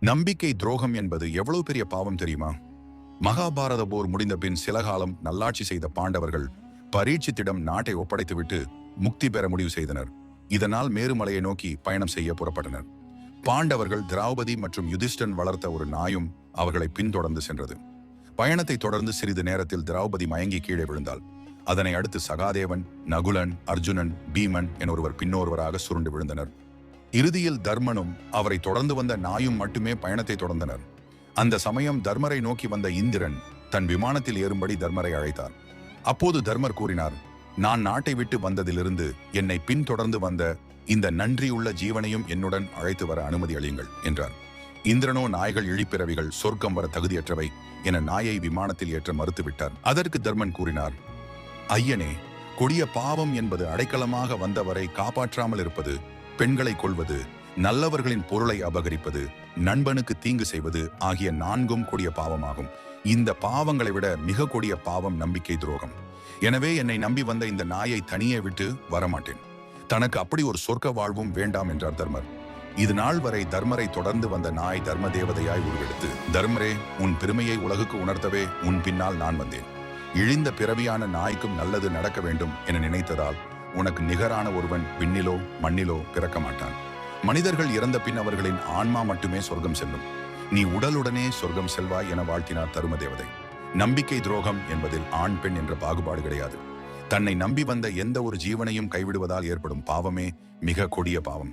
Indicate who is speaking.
Speaker 1: நம்பிக்கை துரோகம் என்பது எவ்வளவு பெரிய பாவம் தெரியுமா? மகாபாரத போர் முடிந்த பின் சில காலம் நல்லாட்சி செய்த பாண்டவர்கள் பரீட்சித்திடம் நாட்டை ஒப்படைத்துவிட்டு முக்தி பெற முடிவு செய்தனர். இதனால் மேருமலையை நோக்கி பயணம் செய்ய புறப்பட்டனர். பாண்டவர்கள் திரௌபதி மற்றும் யுதிஷ்டன் வளர்த்த ஒரு நாயும் அவர்களை பின்தொடர்ந்து சென்றது. பயணத்தை தொடர்ந்து சிறிது நேரத்தில் திரௌபதி மயங்கி கீழே விழுந்தாள். அதனை அடுத்து சகாதேவன், நகுலன், அர்ஜுனன், பீமன் என ஒருவர் பின்னொருவராக சுருண்டு விழுந்தனர். இறுதியில் தர்மனும் அவரை தொடர்ந்து வந்த நாயும் மட்டுமே பயணத்தை தொடர்ந்தனர். அந்த சமயம் தர்மரை நோக்கி வந்த இந்திரன் தன் விமானத்தில் ஏறும்படி தர்மரை அழைத்தார். அப்போது தர்மர் கூறினார், நான் நாட்டை விட்டு வந்ததிலிருந்து என்னை பின்தொடர்ந்து வந்த இந்த நன்றியுள்ள ஜீவனையும் என்னுடன் அழைத்து வர அனுமதி அளியுங்கள் என்றார். இந்திரனோ நாய்கள் இழிப்பிறவிகள், சொர்க்கம் வர தகுதியற்றவை என நாயை விமானத்தில் ஏற்ற மறுத்துவிட்டார். அதற்கு தர்மன் கூறினார், ஐயனே, கொடிய பாவம் என்பது அடைக்கலமாக வந்தவரை காப்பாற்றாமல் இருப்பது, பெண்களை கொள்வது, நல்லவர்களின் பொருளை அபகரிப்பது, நண்பனுக்கு தீங்கு செய்வது ஆகிய 4ம் கொடிய பாவமாகும். இந்த பாவங்களை விட மிக கொடிய பாவம் நம்பிக்கை துரோகம். எனவே என்னை நம்பி வந்த இந்த நாயை தனியே விட்டு வரமாட்டேன். தனக்கு அப்படி ஒரு சொர்க்க வாழ்வும் வேண்டாம் என்றார் தர்மர். இது நாள் வரை தர்மரை தொடர்ந்து வந்த நாய் தர்ம தேவதையாய் உருவெடுத்து, தர்மரே, உன் பெருமையை உலகுக்கு உணர்த்தவே உன் பின்னால் நான் வந்தேன். இழிந்த பிறவியான நாய்க்கும் நல்லது நடக்க வேண்டும் என நினைத்ததால் உனக்கு நிகரான ஒருவன் விண்ணிலோ மண்ணிலோ பிறக்க மாட்டான். மனிதர்கள் இறந்த பின் அவர்களின் ஆன்மா மட்டுமே சொர்க்கம் செல்லும். நீ உடலுடனே சொர்க்கம் செல்வாய் என வாழ்த்தினார் தரும தேவதை. நம்பிக்கை துரோகம் என்பதில் ஆண் பெண் என்ற பாகுபாடு கிடையாது. தன்னை நம்பி வந்த எந்த ஒரு ஜீவனையும் கைவிடுவதால் ஏற்படும் பாவமே மிக கொடிய பாவம்.